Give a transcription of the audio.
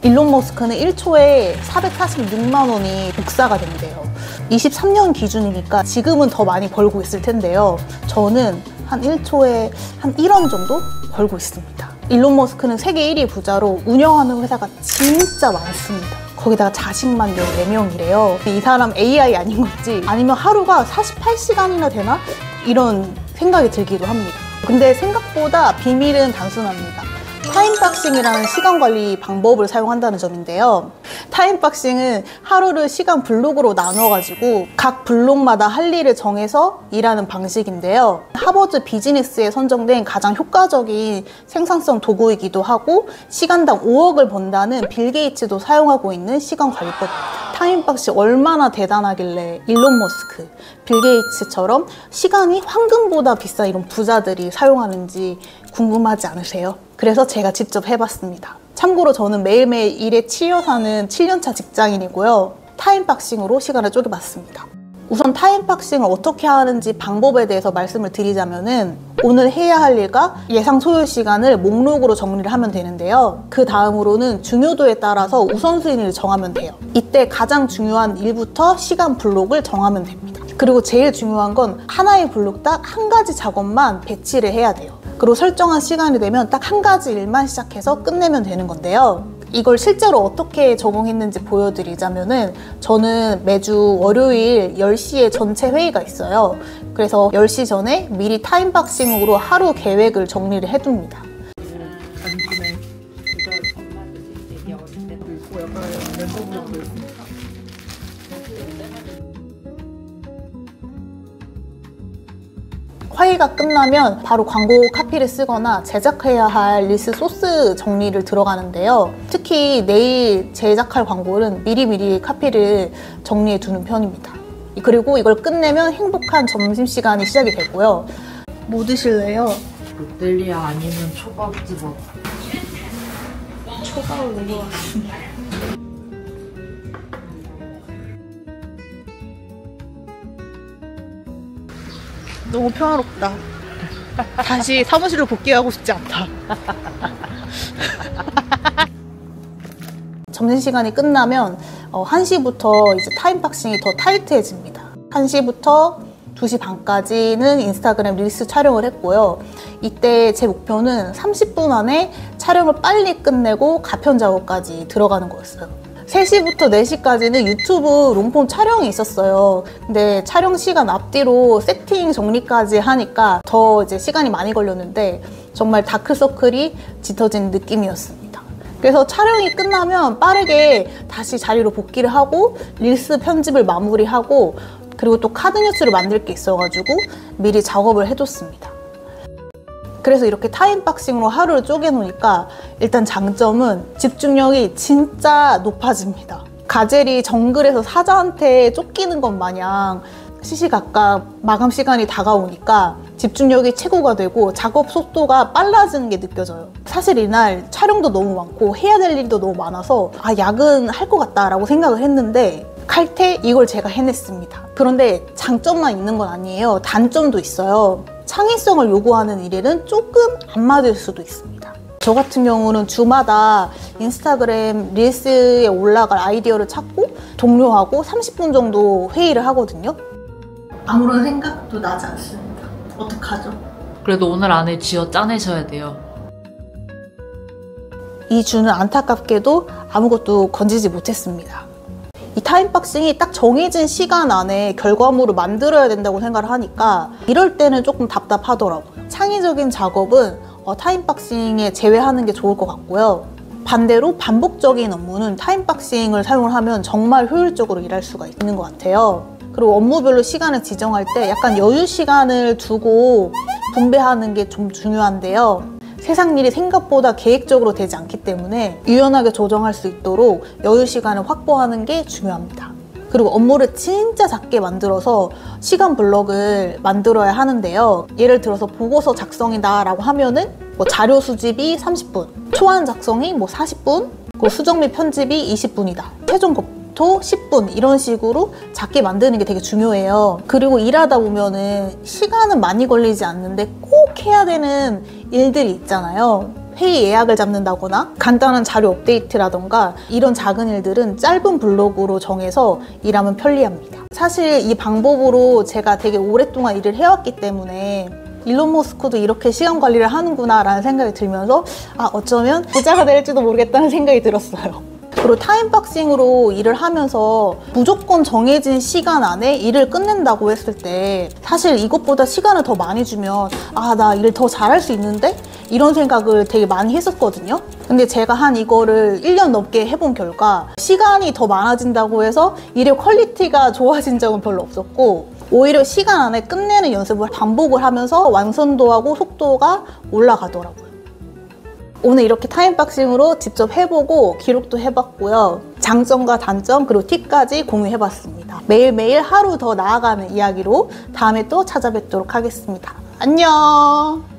일론 머스크는 1초에 446만 원이 복사가 된대요. 23년 기준이니까 지금은 더 많이 벌고 있을 텐데요. 저는 한 1초에 한 1원 정도 벌고 있습니다. 일론 머스크는 세계 1위 부자로 운영하는 회사가 진짜 많습니다. 거기다가 자식만 14명이래요. 이 사람 AI 아닌 건지 아니면 하루가 48시간이나 되나? 이런 생각이 들기도 합니다. 근데 생각보다 비밀은 단순합니다. 타임박싱이라는 시간 관리 방법을 사용한다는 점인데요. 타임박싱은 하루를 시간 블록으로 나눠가지고 각 블록마다 할 일을 정해서 일하는 방식인데요. 하버드 비즈니스에 선정된 가장 효과적인 생산성 도구이기도 하고 시간당 5억을 번다는 빌 게이츠도 사용하고 있는 시간 관리법. 타임박싱 얼마나 대단하길래 일론 머스크, 빌 게이츠처럼 시간이 황금보다 비싼 이런 부자들이 사용하는지 궁금하지 않으세요? 그래서 제가 직접 해봤습니다. 참고로 저는 매일매일 일에 치여 사는 7년차 직장인이고요. 타임박싱으로 시간을 쪼개봤습니다. 우선 타임박싱을 어떻게 하는지 방법에 대해서 말씀을 드리자면은 오늘 해야 할 일과 예상 소요 시간을 목록으로 정리를 하면 되는데요. 그 다음으로는 중요도에 따라서 우선순위를 정하면 돼요. 이때 가장 중요한 일부터 시간 블록을 정하면 됩니다. 그리고 제일 중요한 건 하나의 블록당 한 가지 작업만 배치를 해야 돼요. 그리고 설정한 시간이 되면 딱 한 가지 일만 시작해서 끝내면 되는 건데요. 이걸 실제로 어떻게 적용했는지 보여드리자면은 저는 매주 월요일 10시에 전체 회의가 있어요. 그래서 10시 전에 미리 타임박싱으로 하루 계획을 정리를 해둡니다. 회의가 끝나면 바로 광고 카피를 쓰거나 제작해야 할 리스 소스 정리를 들어가는데요. 특히 내일 제작할 광고는 미리미리 카피를 정리해 두는 편입니다. 그리고 이걸 끝내면 행복한 점심시간이 시작이 되고요. 뭐 드실래요? 롯데리아 아니면 초밥집어. 초밥을 먹으러 왔습니다. 너무 평화롭다. 다시 사무실로 복귀하고 싶지 않다. 점심시간이 끝나면 1시부터 이제 타임박싱이 더 타이트해집니다. 1시부터 2시 반까지는 인스타그램 릴스 촬영을 했고요. 이때 제 목표는 30분 안에 촬영을 빨리 끝내고 가편 작업까지 들어가는 거였어요. 3시부터 4시까지는 유튜브 롱폼 촬영이 있었어요. 근데 촬영 시간 앞뒤로 세팅 정리까지 하니까 더 이제 시간이 많이 걸렸는데 정말 다크서클이 짙어진 느낌이었습니다. 그래서 촬영이 끝나면 빠르게 다시 자리로 복귀를 하고 릴스 편집을 마무리하고 그리고 또 카드 뉴스를 만들 게 있어가지고 미리 작업을 해뒀습니다. 그래서 이렇게 타임박싱으로 하루를 쪼개놓으니까 일단 장점은 집중력이 진짜 높아집니다. 가젤이 정글에서 사자한테 쫓기는 것 마냥 시시각각 마감 시간이 다가오니까 집중력이 최고가 되고 작업 속도가 빨라지는 게 느껴져요. 사실 이날 촬영도 너무 많고 해야 될 일도 너무 많아서 야근할 것 같다라고 생각을 했는데 칼퇴 이걸 제가 해냈습니다. 그런데 장점만 있는 건 아니에요. 단점도 있어요. 창의성을 요구하는 일에는 조금 안 맞을 수도 있습니다. 저 같은 경우는 주마다 인스타그램 릴스에 올라갈 아이디어를 찾고 동료하고 30분 정도 회의를 하거든요. 아무런 생각도 나지 않습니다. 어떡하죠? 그래도 오늘 안에 쥐어 짜내셔야 돼요. 이 주는 안타깝게도 아무것도 건지지 못했습니다. 이 타임박싱이 딱 정해진 시간 안에 결과물을 만들어야 된다고 생각을 하니까 이럴 때는 조금 답답하더라고요. 창의적인 작업은 타임박싱에 제외하는 게 좋을 것 같고요. 반대로 반복적인 업무는 타임박싱을 사용을 하면 정말 효율적으로 일할 수가 있는 것 같아요. 그리고 업무별로 시간을 지정할 때 약간 여유 시간을 두고 분배하는 게 좀 중요한데요. 세상 일이 생각보다 계획적으로 되지 않기 때문에 유연하게 조정할 수 있도록 여유 시간을 확보하는 게 중요합니다. 그리고 업무를 진짜 작게 만들어서 시간 블럭을 만들어야 하는데요. 예를 들어서 보고서 작성이다 라고 하면은 자료 수집이 30분, 초안 작성이 40분, 수정 및 편집이 20분이다. 최종 검토 10분 이런 식으로 작게 만드는 게 되게 중요해요. 그리고 일하다 보면은 시간은 많이 걸리지 않는데 꼭 해야 되는 일들이 있잖아요. 회의 예약을 잡는다거나 간단한 자료 업데이트라던가 이런 작은 일들은 짧은 블록으로 정해서 일하면 편리합니다. 사실 이 방법으로 제가 되게 오랫동안 일을 해왔기 때문에 일론 머스크도 이렇게 시간 관리를 하는구나 라는 생각이 들면서 어쩌면 부자가 될지도 모르겠다는 생각이 들었어요. 그리고 타임박싱으로 일을 하면서 무조건 정해진 시간 안에 일을 끝낸다고 했을 때 사실 이것보다 시간을 더 많이 주면 나 일을 더 잘할 수 있는데? 이런 생각을 되게 많이 했었거든요. 근데 제가 한 이거를 1년 넘게 해본 결과 시간이 더 많아진다고 해서 일의 퀄리티가 좋아진 적은 별로 없었고 오히려 시간 안에 끝내는 연습을 반복을 하면서 완성도하고 속도가 올라가더라고요. 오늘 이렇게 타임박싱으로 직접 해보고 기록도 해봤고요. 장점과 단점 그리고 팁까지 공유해봤습니다. 매일매일 하루 더 나아가는 이야기로 다음에 또 찾아뵙도록 하겠습니다. 안녕!